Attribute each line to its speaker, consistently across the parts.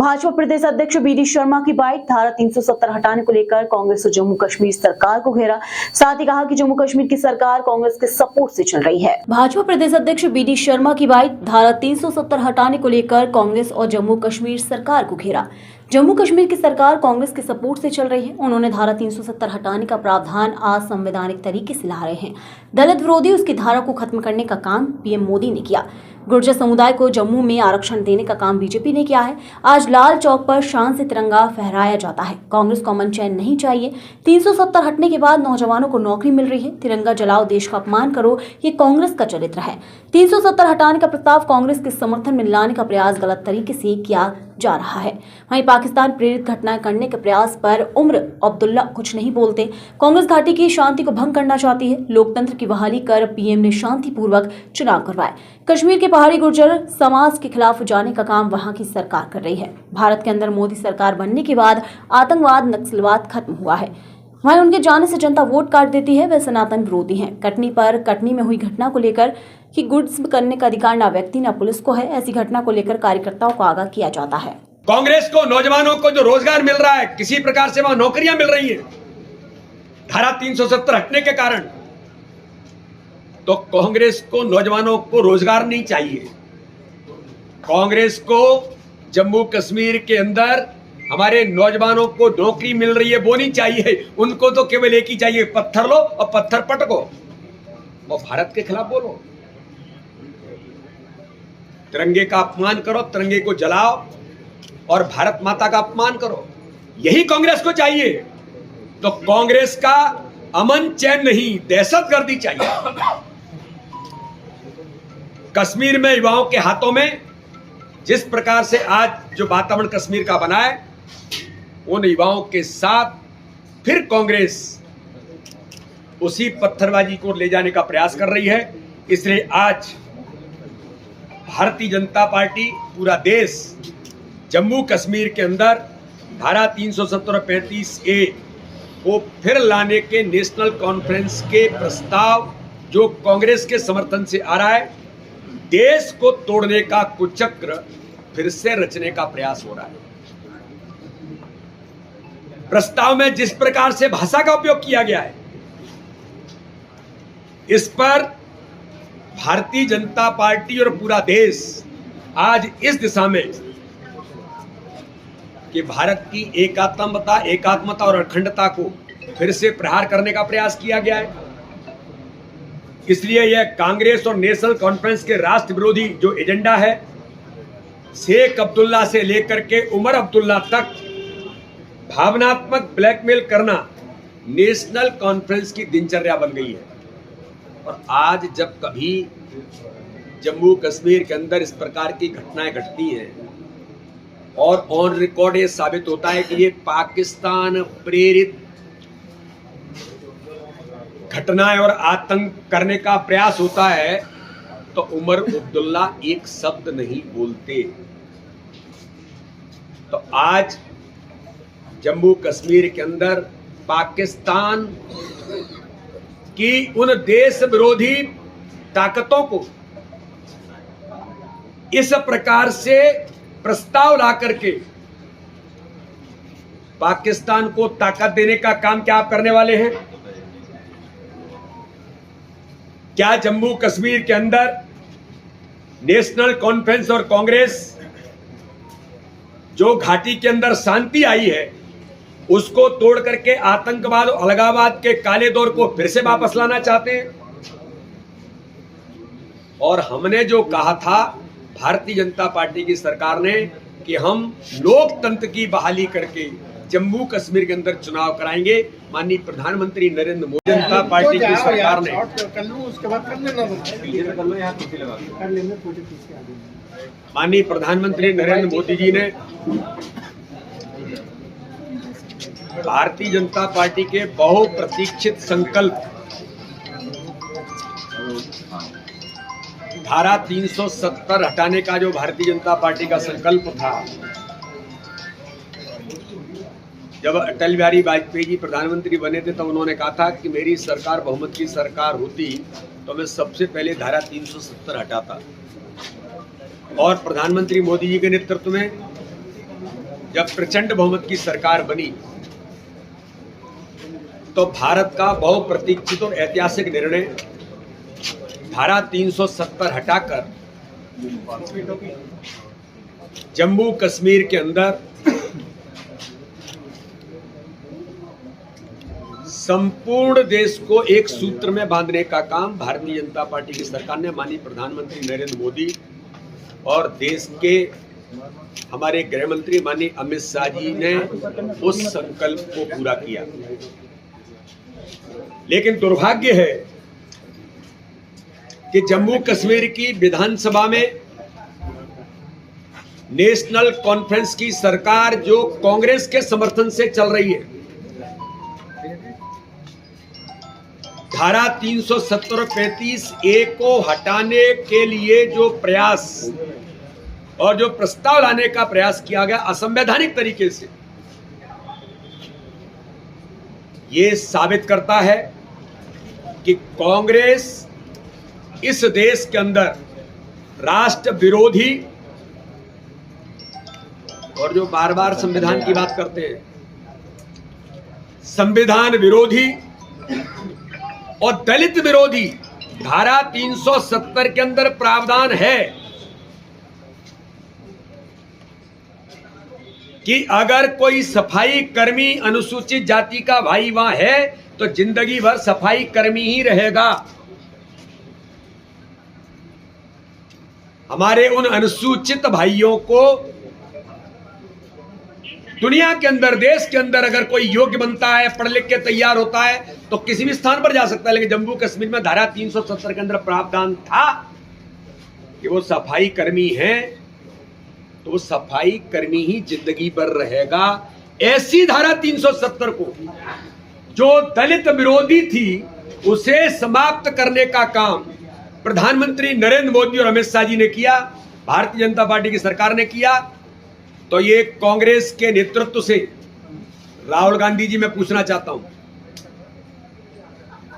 Speaker 1: भाजपा प्रदेश अध्यक्ष बीडी शर्मा की बाइट, धारा 370 हटाने को लेकर कांग्रेस और जम्मू कश्मीर सरकार को घेरा। साथ ही कहा कि जम्मू कश्मीर की सरकार कांग्रेस के सपोर्ट से चल रही है। भाजपा प्रदेश अध्यक्ष बीडी शर्मा की बाइट, धारा 370 हटाने को लेकर कांग्रेस और जम्मू कश्मीर सरकार को घेरा। जम्मू कश्मीर की सरकार कांग्रेस के सपोर्ट से चल रही है। उन्होंने धारा 370 हटाने का प्रावधान असंवैधानिक तरीके से ला रहे हैं। दलित विरोधी उसकी धारा को खत्म करने का काम पीएम मोदी ने किया। गुर्जर समुदाय को जम्मू में आरक्षण देने का काम बीजेपी ने किया है। आज लाल चौक पर शान से तिरंगा फहराया जाता है। कांग्रेस को अमन चैन नहीं चाहिए। 370 हटने के बाद नौजवानों को नौकरी मिल रही है। तिरंगा जलाओ, देश का अपमान करो, ये कांग्रेस का चरित्र है। 370 हटाने का प्रस्ताव कांग्रेस के समर्थन में लाने का प्रयास गलत तरीके से किया जा रहा है। वहीं पाकिस्तान प्रेरित घटनाएं करने के प्रयास पर उमर अब्दुल्ला कुछ नहीं बोलते। कांग्रेस घाटी की शांति को भंग करना चाहती है। लोकतंत्र की बहाली कर पीएम ने शांतिपूर्वक चुनाव करवाए। कश्मीर के पहाड़ी गुर्जर समाज के खिलाफ जाने का काम वहां की सरकार कर रही है। भारत के अंदर मोदी सरकार बनने के बाद आतंकवाद, नक्सलवाद खत्म हुआ है। वहीं उनके जाने से जनता वोट काट देती है। वे सनातन विरोधी हैं। कटनी में हुई घटना को लेकर कि गुड्स करने का अधिकार न व्यक्ति न पुलिस को है। ऐसी घटना को लेकर कार्यकर्ताओं को आगाह किया जाता है।
Speaker 2: कांग्रेस को, नौजवानों को जो रोजगार मिल रहा है, किसी प्रकार से वहां नौकरियां मिल रही हैं धारा 370 हटने के कारण, तो कांग्रेस को, नौजवानों को रोजगार नहीं चाहिए। कांग्रेस को जम्मू कश्मीर के अंदर हमारे नौजवानों को नौकरी मिल रही है वो नहीं चाहिए। उनको तो केवल एक ही चाहिए, पत्थर लो और पत्थर पटको और भारत के खिलाफ बोलो, तिरंगे का अपमान करो, तिरंगे को जलाओ और भारत माता का अपमान करो। यही कांग्रेस को चाहिए। तो कांग्रेस का अमन चैन नहीं, दहशतगर्दी चाहिए। कश्मीर में युवाओं के हाथों में जिस प्रकार से आज जो वातावरण कश्मीर का बना है, उन युवाओं के साथ फिर कांग्रेस उसी पत्थरबाजी को ले जाने का प्रयास कर रही है। इसलिए आज भारतीय जनता पार्टी, पूरा देश जम्मू कश्मीर के अंदर धारा 370 और 35A को फिर लाने के नेशनल कॉन्फ्रेंस के प्रस्ताव जो कांग्रेस के समर्थन से आ रहा है, देश को तोड़ने का कुचक्र फिर से रचने का प्रयास हो रहा है। प्रस्ताव में जिस प्रकार से भाषा का उपयोग किया गया है, इस पर भारतीय जनता पार्टी और पूरा देश आज इस दिशा में कि भारत की एकात्मता और अखंडता को फिर से प्रहार करने का प्रयास किया गया है। इसलिए यह कांग्रेस और नेशनल कॉन्फ्रेंस के राष्ट्र विरोधी जो एजेंडा है, शेख अब्दुल्ला से लेकर के उमर अब्दुल्ला तक भावनात्मक ब्लैकमेल करना नेशनल कॉन्फ्रेंस की दिनचर्या बन गई है। और आज जब कभी जम्मू कश्मीर के अंदर इस प्रकार की घटनाएं घटती हैं और ऑन रिकॉर्ड ये साबित होता है कि ये पाकिस्तान प्रेरित घटनाएं और आतंक करने का प्रयास होता है, तो उमर अब्दुल्ला एक शब्द नहीं बोलते। तो आज जम्मू कश्मीर के अंदर पाकिस्तान की उन देश विरोधी ताकतों को इस प्रकार से प्रस्ताव ला करके पाकिस्तान को ताकत देने का काम क्या आप करने वाले हैं? क्या जम्मू कश्मीर के अंदर नेशनल कॉन्फ्रेंस और कांग्रेस जो घाटी के अंदर शांति आई है, उसको तोड़ करके आतंकवाद और अलगाववाद के काले दौर को फिर से वापस लाना चाहते हैं? और हमने जो कहा था भारतीय जनता पार्टी की सरकार ने कि हम लोकतंत्र की बहाली करके जम्मू कश्मीर के अंदर चुनाव कराएंगे, माननीय प्रधानमंत्री नरेंद्र मोदी, जनता पार्टी की सरकार ने, माननीय प्रधानमंत्री नरेंद्र मोदी जी ने भारतीय जनता पार्टी के बहुप्रतीक्षित संकल्प धारा 370 हटाने का जो भारतीय जनता पार्टी का संकल्प था, जब अटल बिहारी वाजपेयी जी प्रधानमंत्री बने थे तो उन्होंने कहा था कि मेरी सरकार बहुमत की सरकार होती तो मैं सबसे पहले धारा 370 हटाता। और प्रधानमंत्री मोदी जी के नेतृत्व में जब प्रचंड बहुमत की सरकार बनी तो भारत का बहुप्रतीक्षित और ऐतिहासिक निर्णय धारा 370 हटाकर जम्मू कश्मीर के अंदर संपूर्ण देश को एक सूत्र में बांधने का काम भारतीय जनता पार्टी की सरकार ने माननीय प्रधानमंत्री नरेंद्र मोदी और देश के हमारे गृह मंत्री माननीय अमित शाह जी ने उस संकल्प को पूरा किया। लेकिन दुर्भाग्य है कि जम्मू कश्मीर की विधानसभा में नेशनल कॉन्फ्रेंस की सरकार जो कांग्रेस के समर्थन से चल रही है, धारा 370 और 35A को हटाने के लिए जो प्रयास और जो प्रस्ताव लाने का प्रयास किया गया असंवैधानिक तरीके से, ये साबित करता है कि कांग्रेस इस देश के अंदर राष्ट्र विरोधी और जो बार बार संविधान की बात करते हैं, संविधान विरोधी और दलित विरोधी धारा 370 के अंदर प्रावधान है कि अगर कोई सफाई कर्मी अनुसूचित जाति का भाई वहां है तो जिंदगी भर सफाई कर्मी ही रहेगा। हमारे उन अनुसूचित भाइयों को दुनिया के अंदर, देश के अंदर अगर कोई योग्य बनता है, पढ़ लिख के तैयार होता है तो किसी भी स्थान पर जा सकता है, लेकिन जम्मू कश्मीर में धारा 370 के अंदर प्रावधान था कि वो सफाई कर्मी हैं तो वो सफाई कर्मी ही जिंदगी भर रहेगा। ऐसी धारा 370 को जो दलित विरोधी थी उसे समाप्त करने का काम प्रधानमंत्री नरेंद्र मोदी और अमित शाह जी ने किया, भारतीय जनता पार्टी की सरकार ने किया। तो ये कांग्रेस के नेतृत्व से राहुल गांधी जी मैं पूछना चाहता हूं,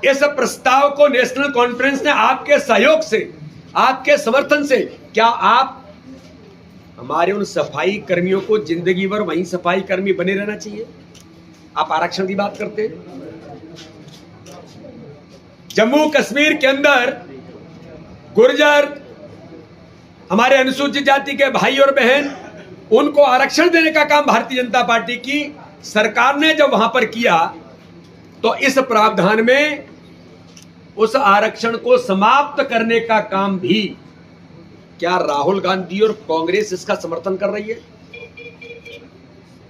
Speaker 2: इस प्रस्ताव को नेशनल कॉन्फ्रेंस ने आपके सहयोग से, आपके समर्थन से, क्या आप हमारे उन सफाई कर्मियों को जिंदगी भर वहीं सफाई कर्मी बने रहना चाहिए? आप आरक्षण की बात करते हैं। जम्मू कश्मीर के अंदर गुर्जर, हमारे अनुसूचित जाति के भाई और बहन, उनको आरक्षण देने का काम भारतीय जनता पार्टी की सरकार ने जब वहां पर किया तो इस प्रावधान में उस आरक्षण को समाप्त करने का काम भी क्या राहुल गांधी और कांग्रेस इसका समर्थन कर रही है?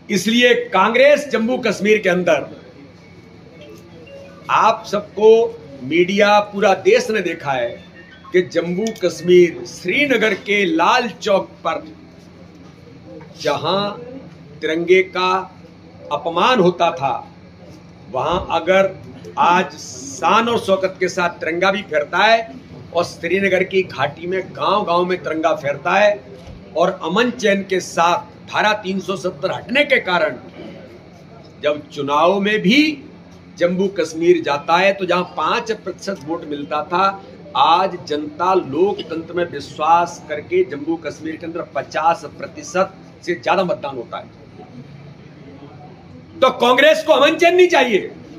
Speaker 2: इसलिए कांग्रेस जम्मू कश्मीर के अंदर, आप सबको मीडिया, पूरा देश ने देखा है कि जम्मू कश्मीर श्रीनगर के लाल चौक पर जहां तिरंगे का अपमान होता था, वहां अगर आज शान और शौकत के साथ तिरंगा भी फहरता है और श्रीनगर की घाटी में गांव-गांव में तिरंगा फहरता है और अमन चैन के साथ धारा 370 हटने के कारण जब चुनाव में भी जम्मू कश्मीर जाता है तो जहां 5% वोट मिलता था, आज जनता लोकतंत्र में विश्वास करके जम्मू कश्मीर के अंदर 50% से ज्यादा मतदान होता है। तो कांग्रेस को अमन चैन नहीं चाहिए,